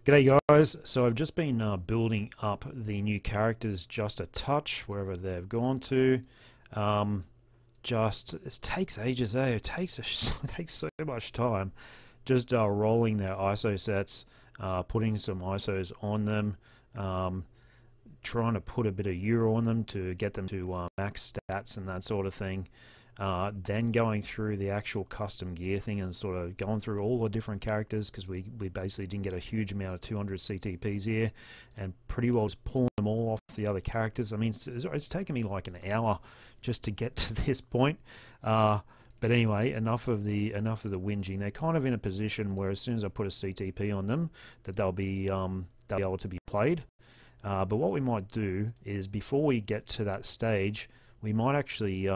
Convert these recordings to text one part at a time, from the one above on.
G'day guys, so I've just been building up the new characters just a touch wherever they've gone to. It takes ages, It takes it takes so much time. Just rolling their ISO sets, putting some ISOs on them, trying to put a bit of euro on them to get them to max stats and that sort of thing. Then going through the actual custom gear thing and sort of going through all the different characters, because we basically didn't get a huge amount of 200 CTPs here, and pretty well just pulling them all off the other characters. I mean, it's taken me like an hour just to get to this point. But anyway, enough of the whinging. They're kind of in a position where as soon as I put a CTP on them, that they'll be able to be played. But what we might do is, before we get to that stage, we might actually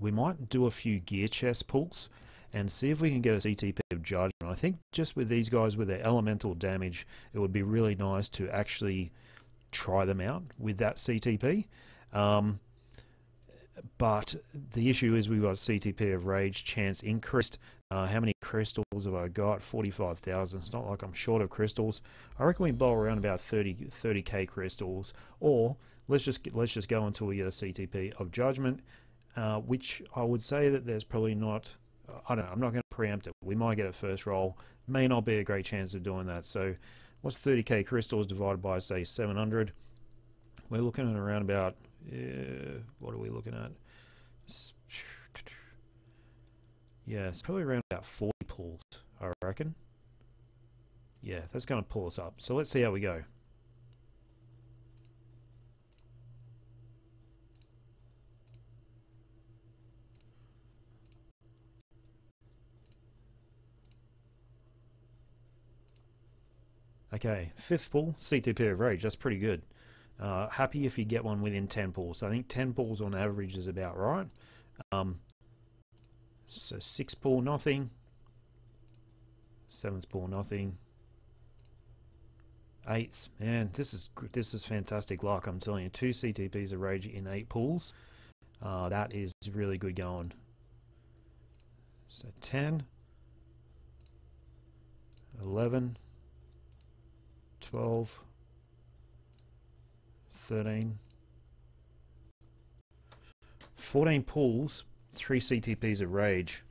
we might do a few gear chest pulls and see if we can get a CTP of Judgment. I think just with these guys with their elemental damage, it would be really nice to actually try them out with that CTP. But the issue is we've got CTP of Rage chance increased. How many crystals have I got? 45,000. It's not like I'm short of crystals. I reckon we bowl around about 30k crystals, or let's just go until we get a CTP of Judgment. Which I would say that there's probably not, I don't know, I'm not going to preempt it. We might get it first roll, may not be a great chance of doing that. So what's 30k crystals divided by, say, 700? We're looking at around about, what are we looking at? Yeah, it's probably around about 40 pulls, I reckon. Yeah, that's going to pull us up. So let's see how we go. Okay, 5th pull, CTP of Rage, that's pretty good. Happy if you get one within 10 pulls. So I think 10 pulls on average is about right. So 6th pull, nothing. 7th pull, nothing. 8th, man, this is fantastic luck, I'm telling you. 2 CTPs of Rage in 8 pulls. That is really good going. So 10, 11, 12, 13, 14 pulls, 3 CTPs of Rage.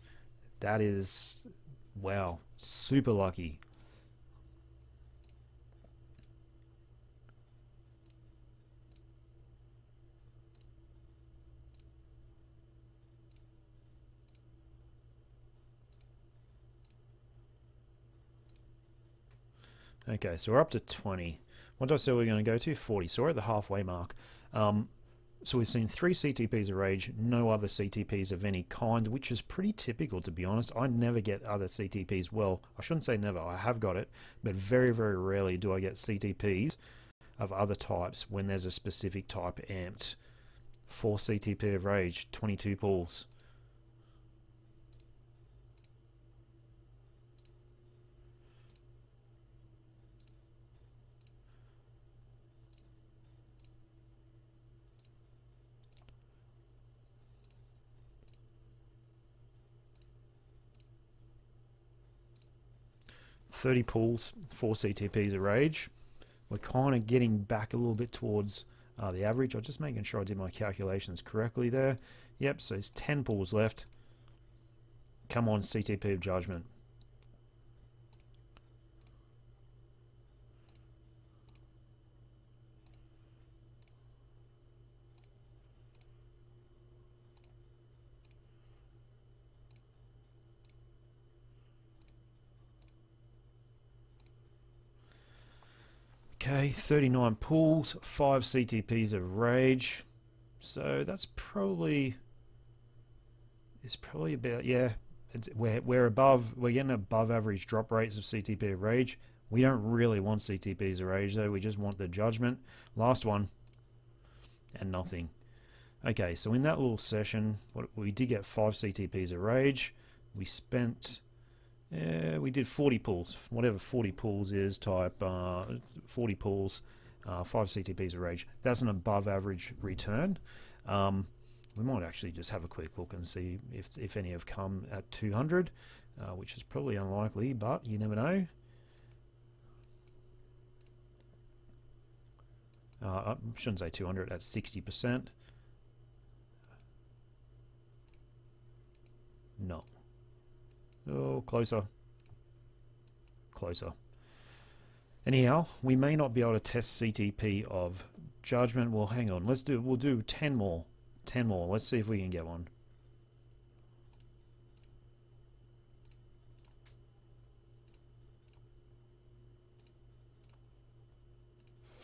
That is, wow, super lucky. Okay, so we're up to 20. What did I say we're going to go to? 40. So we're at the halfway mark. So we've seen 3 CTPs of Rage, no other CTPs of any kind, which is pretty typical, to be honest. I never get other CTPs. Well, I shouldn't say never. I have got it, but very, very rarely do I get CTPs of other types when there's a specific type amped. 4 CTP of Rage, 22 pulls. $30 pulls, 4 CTPs of Rage. We're kind of getting back a little bit towards the average. I'm just making sure I did my calculations correctly there. Yep, so it's 10 pulls left. Come on, CTP of Judgment. Okay, 39 pulls, 5 CTPs of Rage. So that's probably, it's probably about, yeah, we're getting above average drop rates of CTP of Rage. We don't really want CTPs of Rage though, we just want the Judgment. Last one, and nothing. Okay, so in that little session, we did get 5 CTPs of Rage. We spent, we did 40 pulls, whatever 40 pulls is, type 40 pulls, 5 CTPs of Rage. That's an above average return. We might actually just have a quick look and see if any have come at 200, which is probably unlikely, but you never know. I shouldn't say 200, that's 60%. No. Oh, closer. Closer. Anyhow, we may not be able to test CTP of Judgment. Well, hang on. We'll do 10 more. 10 more. Let's see if we can get one.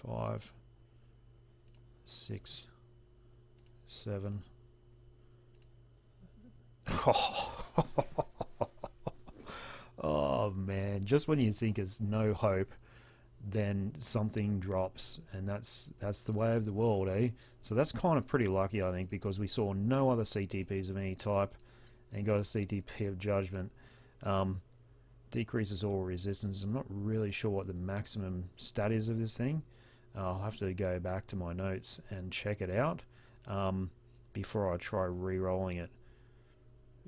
Five, 6, 7. Oh man, just when you think it's no hope, then something drops, and that's the way of the world, eh? So that's kind of pretty lucky, I think, because we saw no other CTPs of any type and got a CTP of Judgment. Decreases all resistance. I'm not really sure what the maximum stat is of this thing. I'll have to go back to my notes and check it out before I try re-rolling it.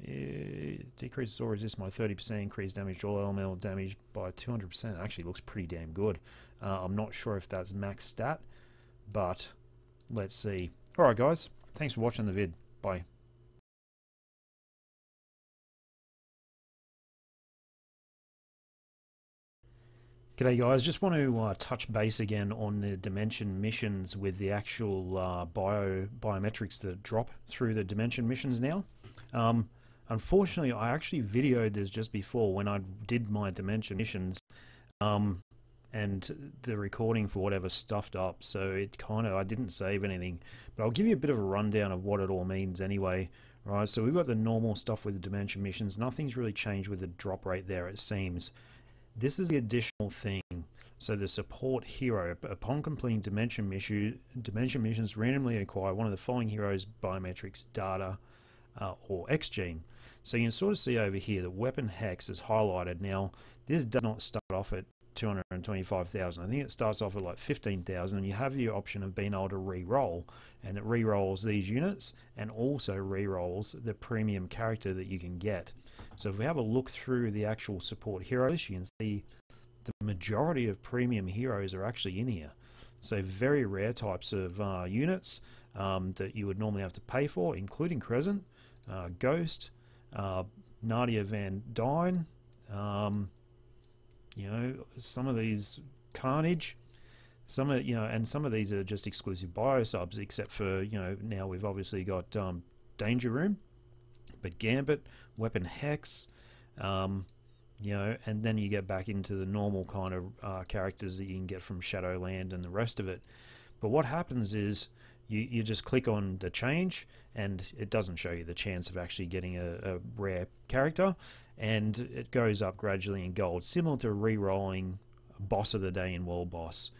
It decreases all resist by 30%, increased damage to all elemental damage by 200%. Actually looks pretty damn good. I'm not sure if that's max stat, but let's see. Alright guys, thanks for watching the vid. Bye. G'day guys, just want to touch base again on the dimension missions with the actual biometrics that drop through the dimension missions now. Unfortunately, I actually videoed this just before when I did my dimension missions, and the recording for whatever stuffed up, so it kind of, I didn't save anything, but I'll give you a bit of a rundown of what it all means anyway. Right, so we've got the normal stuff with the dimension missions. Nothing's really changed with the drop rate there, it seems. This is the additional thing. So the support hero, upon completing dimension missions, randomly acquire one of the following heroes' biometrics, data, or X gene. So you can sort of see over here that weapon hex is highlighted. Now this does not start off at 225,000. I think it starts off at like 15,000, and you have the option of being able to re-roll, and it re-rolls these units and also re-rolls the premium character that you can get. So if we have a look through the actual support heroes, you can see the majority of premium heroes are actually in here. So very rare types of units that you would normally have to pay for, including Crescent, Ghost, Nadia Van Dyne, you know, some of these Carnage, some of, you know, and some of these are just exclusive bio subs, except for, you know, now we've obviously got Danger Room, but Gambit, Weapon Hex, you know, and then you get back into the normal kind of characters that you can get from Shadowland and the rest of it. But what happens is you just click on the change, and it doesn't show you the chance of actually getting a rare character, and it goes up gradually in gold, similar to re-rolling Boss of the Day in World Boss.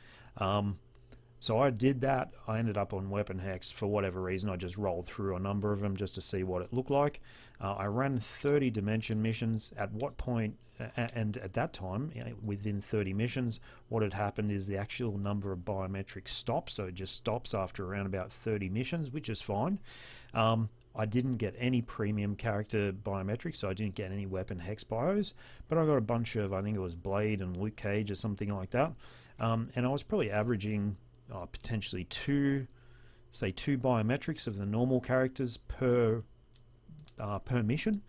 So I did that. I ended up on Weapon Hex for whatever reason. I just rolled through a number of them just to see what it looked like. I ran 30 dimension missions. At what point, and at that time, you know, within 30 missions, what had happened is the actual number of biometrics stops. So it just stops after around about 30 missions, which is fine. I didn't get any premium character biometrics, so I didn't get any Weapon Hex bios, but I got a bunch of, I think it was Blade and Luke Cage or something like that. And I was probably averaging potentially two biometrics of the normal characters per mission.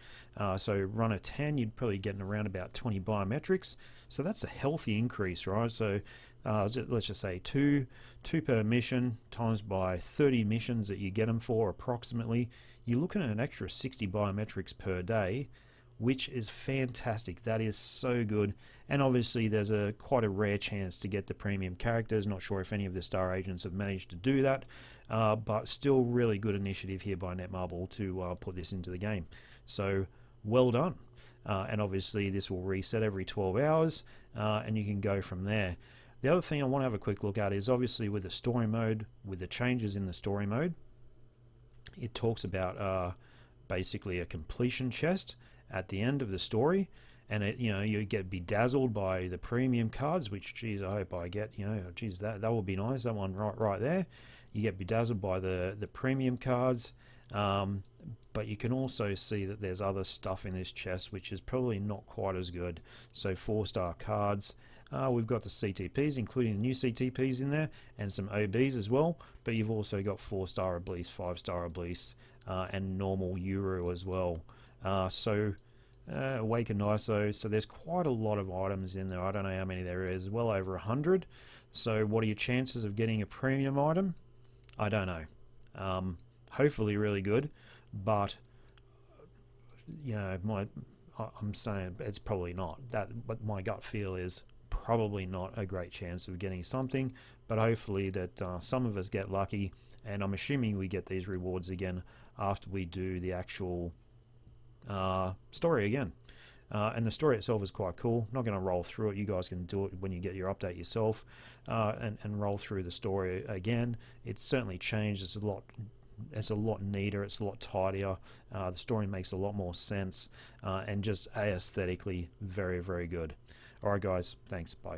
So run a 10, you'd probably get around about 20 biometrics. So that's a healthy increase, right? So let's just say two per mission times by 30 missions that you get them for approximately. You're looking at an extra 60 biometrics per day, which is fantastic. That is so good. And obviously there's quite a rare chance to get the premium characters. Not sure if any of the star agents have managed to do that, but still really good initiative here by Netmarble to put this into the game. So well done. And obviously this will reset every 12 hours, and you can go from there. The other thing I want to have a quick look at is obviously with the story mode, with the changes in the story mode, it talks about basically a completion chest at the end of the story, and it, you know, you get bedazzled by the premium cards, which, geez, I hope I get, you know, geez, that would be nice, that one right there. You get bedazzled by the premium cards, but you can also see that there's other stuff in this chest which is probably not quite as good. So 4-star cards, We've got the CTPs, including the new CTPs in there, and some OBs as well, but you've also got 4-star Obelisk, 5-star Obelisk, and normal Euro as well. Awakened ISO, so there's quite a lot of items in there. I don't know how many there is, well over 100. So what are your chances of getting a premium item? I don't know. Hopefully really good, but you know, I'm saying it's probably not. But my gut feel is probably not a great chance of getting something, but hopefully that some of us get lucky, and I'm assuming we get these rewards again after we do the actual story again. And the story itself is quite cool. I'm not going to roll through it. You guys can do it when you get your update yourself, and roll through the story again. It's certainly changed. It's a lot neater. It's a lot tidier. The story makes a lot more sense, and just aesthetically very, very good. All right, guys. Thanks. Bye.